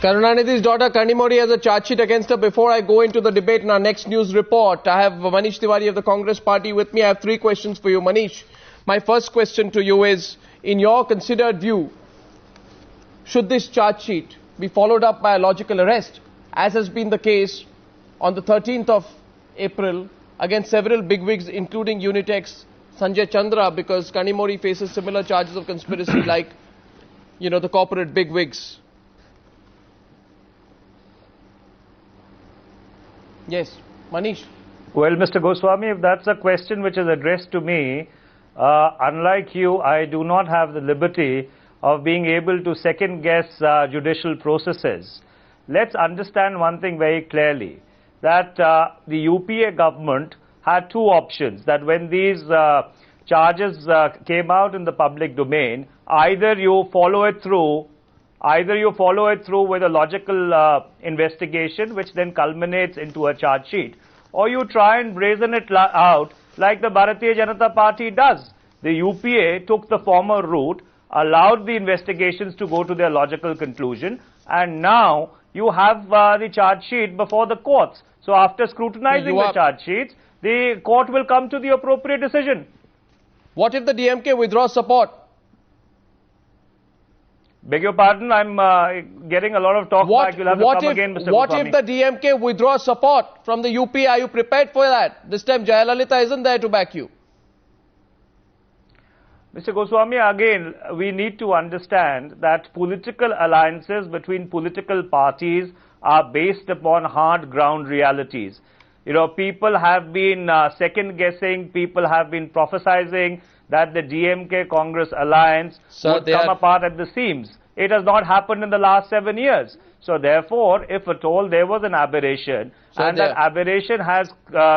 Karunanidhi's daughter Kanimozhi has a charge sheet against her. Before I go into the debate in our next news report, I have Manish Tiwari of the Congress Party with me. I have three questions for you, Manish. My first question to you is, in your considered view, should this charge sheet be followed up by a logical arrest, as has been the case on the 13th of April against several bigwigs, including Unitex Sanjay Chandra, because Kanimozhi faces similar charges of conspiracy like, the corporate bigwigs. Yes, Manish. Well, Mr. Goswami, if that's a question which is addressed to me, unlike you, I do not have the liberty of being able to second-guess judicial processes. Let's understand one thing very clearly, that the UPA government had two options, that when these charges came out in the public domain, either you follow it through with a logical investigation, which then culminates into a charge sheet, or you try and brazen it out like the Bharatiya Janata Party does. The UPA took the former route, allowed the investigations to go to their logical conclusion, and now you have the charge sheet before the courts. So after scrutinizing the charge sheets, the court will come to the appropriate decision. What if the DMK withdraws support? Beg your pardon, I'm getting a lot of talk back. You'll have to come again, Mr. What Goswami. if the DMK withdraws support from the UP? Are you prepared for that? This time Jayalalitha isn't there to back you. Mr. Goswami, again, we need to understand that political alliances between political parties are based upon hard ground realities. People have been second-guessing, people have been prophesizing that the DMK-Congress alliance would come apart at the seams. It has not happened in the last 7 years. So therefore, if at all there was an aberration, and that aberration has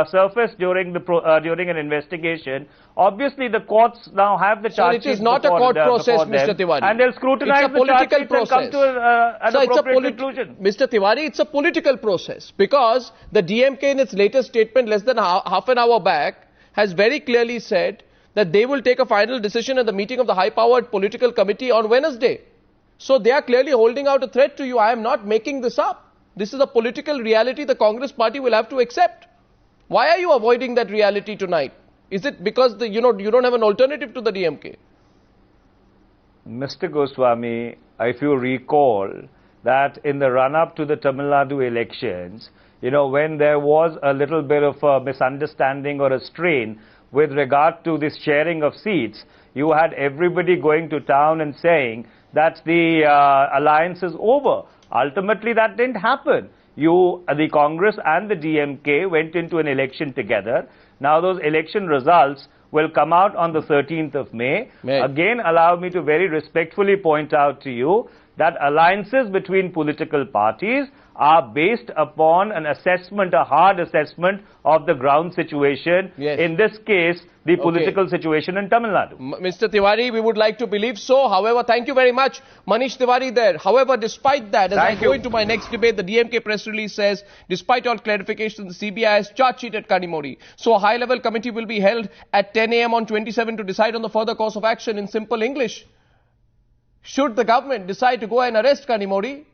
surfaced during an investigation, obviously the courts now have the charge sheet. It is not a court process, Mr. Tiwari. And they'll scrutinize the charge sheet and come to an appropriate conclusion. Mr. Tiwari, it's a political process, because the DMK in its latest statement less than half an hour back has very clearly said that they will take a final decision at the meeting of the high-powered political committee on Wednesday. So they are clearly holding out a threat to you. I am not making this up. This is a political reality the Congress party will have to accept. Why are you avoiding that reality tonight? Is it because you don't have an alternative to the DMK? Mr. Goswami, if you recall that in the run-up to the Tamil Nadu elections, when there was a little bit of a misunderstanding or a strain with regard to this sharing of seats, you had everybody going to town and saying that the alliance is over. Ultimately, that didn't happen. The Congress and the DMK went into an election together. Now those election results will come out on the 13th of May. Again, allow me to very respectfully point out to you that alliances between political parties are based upon an assessment, a hard assessment of the ground situation. In this case, the political situation in Tamil Nadu. Mr. Tiwari, we would like to believe so. However, thank you very much, Manish Tiwari there. However, despite that, as I go into my next debate, the DMK press release says, despite all clarifications, the CBI has charge sheeted Kanimozhi. So a high-level committee will be held at 10 a.m. on 27 to decide on the further course of action. In simple English, should the government decide to go and arrest Kanimozhi,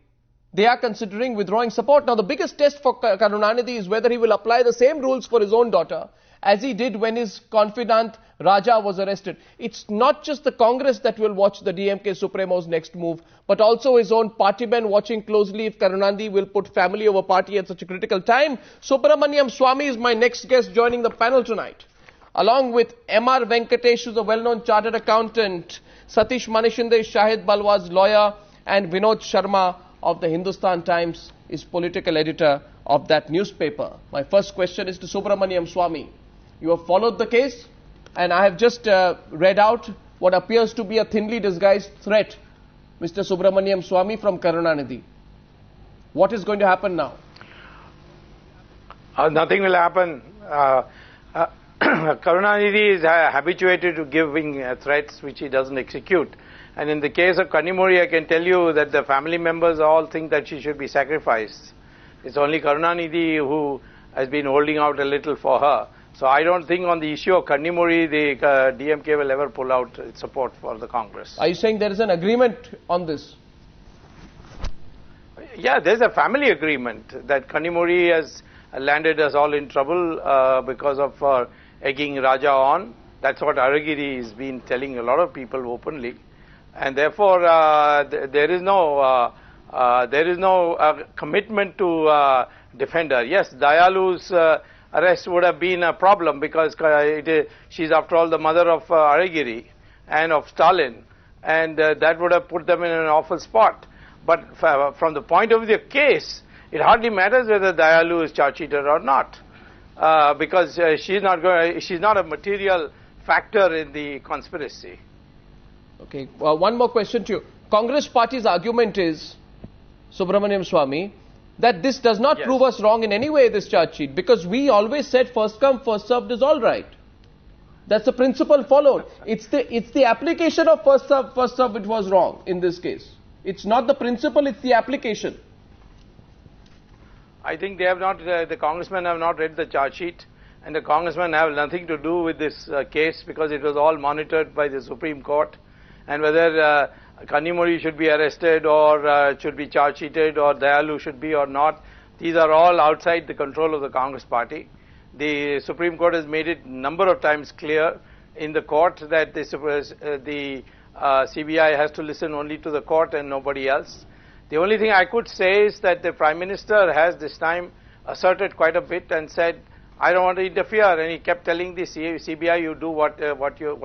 they are considering withdrawing support. Now, the biggest test for Karunanidhi is whether he will apply the same rules for his own daughter as he did when his confidant Raja was arrested. It's not just the Congress that will watch the DMK Supremo's next move, but also his own party men watching closely if Karunanidhi will put family over party at such a critical time. Subramanian Swamy is my next guest joining the panel tonight, along with M.R. Venkatesh, who's a well-known chartered accountant, Satish Manishinde is Shahid Balwa's lawyer, and Vinod Sharma of the Hindustan Times is political editor of that newspaper. My first question is to Subramanian Swamy. You have followed the case, and I have just read out what appears to be a thinly disguised threat, Mr. Subramanian Swamy, from Karunanidhi. What is going to happen now? Nothing will happen. Karunanidhi is habituated to giving threats which he doesn't execute. And in the case of Kanimozhi, I can tell you that the family members all think that she should be sacrificed. It's only Karunanidhi who has been holding out a little for her. So I don't think on the issue of Kanimozhi, the DMK will ever pull out its support for the Congress. Are you saying there is an agreement on this? Yeah, there's a family agreement that Kanimozhi has landed us all in trouble because of egging Raja on. That's what Aragiri has been telling a lot of people openly, and therefore there is no commitment to defend her. Yes, Dayalu's arrest would have been a problem because she's after all the mother of Aragiri and of Stalin, and that would have put them in an awful spot. But from the point of view of the case, it hardly matters whether Dayalu is charge sheeted or not, because she's not a material factor in the conspiracy. Okay, one more question to you. Congress party's argument is, Subramanian Swamy, that this does not prove us wrong in any way, this charge sheet, because we always said first come, first served is all right. That's the principle followed. It's the application of first served which was wrong in this case. It's not the principle, it's the application. I think they have not, the congressmen have not read the charge sheet, and the congressmen have nothing to do with this case because it was all monitored by the Supreme Court. And whether Kanimozhi should be arrested or should be charge sheeted or Dayalu should be or not, these are all outside the control of the Congress party. The Supreme Court has made it a number of times clear in the court that the CBI has to listen only to the court and nobody else. The only thing I could say is that the Prime Minister has this time asserted quite a bit and said, I don't want to interfere, and he kept telling the CBI, you do what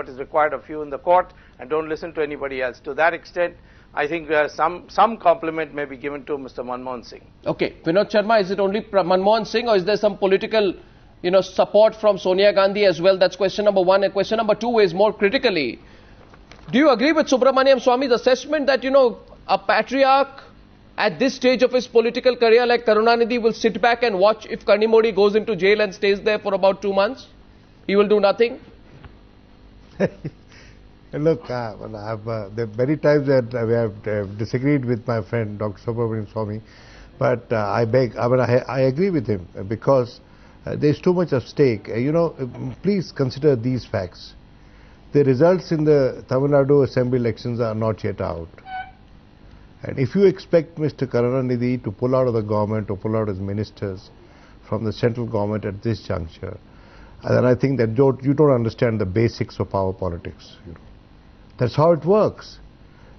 is required of you in the court and don't listen to anybody else. To that extent, I think some compliment may be given to Mr. Manmohan Singh. Okay, Vinod Sharma, is it only Manmohan Singh or is there some political support from Sonia Gandhi as well? That's question number one. And question number two is more critically, do you agree with Subramanian Swamy's assessment that, a patriarch at this stage of his political career like Karunanidhi will sit back and watch if Kanimozhi goes into jail and stays there for about 2 months? He will do nothing? Look, there are many times that we have disagreed with my friend Dr. Subramanian Swamy, but I agree with him because there is too much at stake. Please consider these facts. The results in the Tamil Nadu Assembly elections are not yet out. And if you expect Mr. Karunanidhi to pull out of the government or pull out his ministers from the central government at this juncture, then I think that you don't understand the basics of power politics. That's how it works.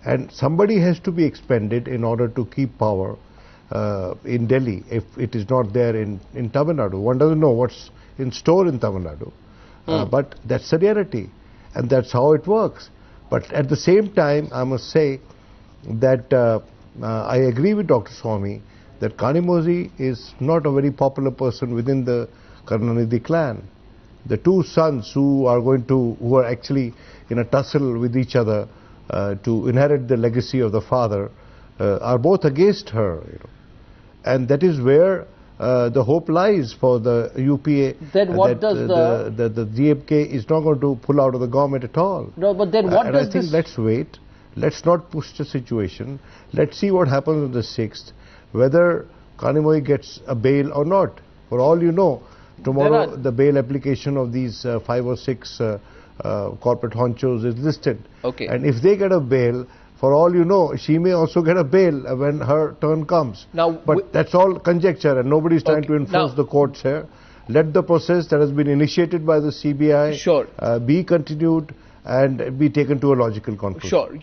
And somebody has to be expended in order to keep power in Delhi if it is not there in Tamil Nadu. One doesn't know what's in store in Tamil Nadu. But that's the reality. And that's how it works. But at the same time, I must say that I agree with Dr. Swamy that Kanimozhi is not a very popular person within the Karunanidhi clan. The two sons who are actually in a tussle with each other to inherit the legacy of the father are both against her. And that is where the hope lies for the UPA. Then what does the DMK is not going to pull out of the government at all. No, but then what does I think let's wait. Let's not push the situation. Let's see what happens on the 6th, whether Kanimozhi gets a bail or not. For all you know, tomorrow the bail application of these 5 or 6 corporate honchos is listed. Okay. And if they get a bail, for all you know, she may also get a bail when her turn comes. But that's all conjecture and nobody is trying to influence the courts here. Let the process that has been initiated by the CBI be continued and be taken to a logical conclusion. Sure.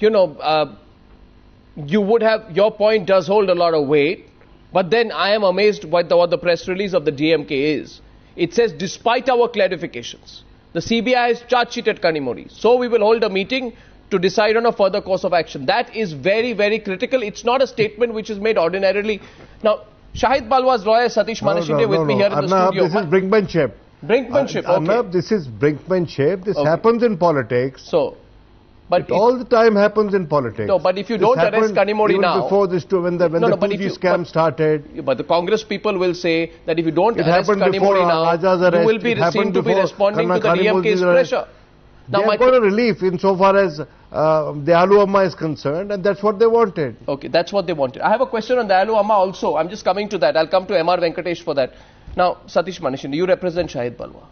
You would have, your point does hold a lot of weight, but then I am amazed by what the press release of the DMK is. It says, despite our clarifications, the CBI has charge sheeted Kanimozhi. So we will hold a meeting to decide on a further course of action. That is very, very critical. It's not a statement which is made ordinarily. Now, Shahid Balwa's lawyer Satish Manashinde with me here in the studio. This is brinkmanship. Brinkmanship, okay. This is brinkmanship. This happens in politics. But all the time happens in politics. No, but if you don't arrest Kanimozhi now, before this, when the 2G scam started. But the Congress people will say that if you don't arrest Kanimozhi now, you will be seen to be responding to the DMK's pressure. Now they have got a relief insofar as Dayalu Amma is concerned, and that's what they wanted. Okay, that's what they wanted. I have a question on Dayalu Amma also. I'm just coming to that. I'll come to M.R. Venkatesh for that. Now, Satish Manashinde, you represent Shahid Balwa.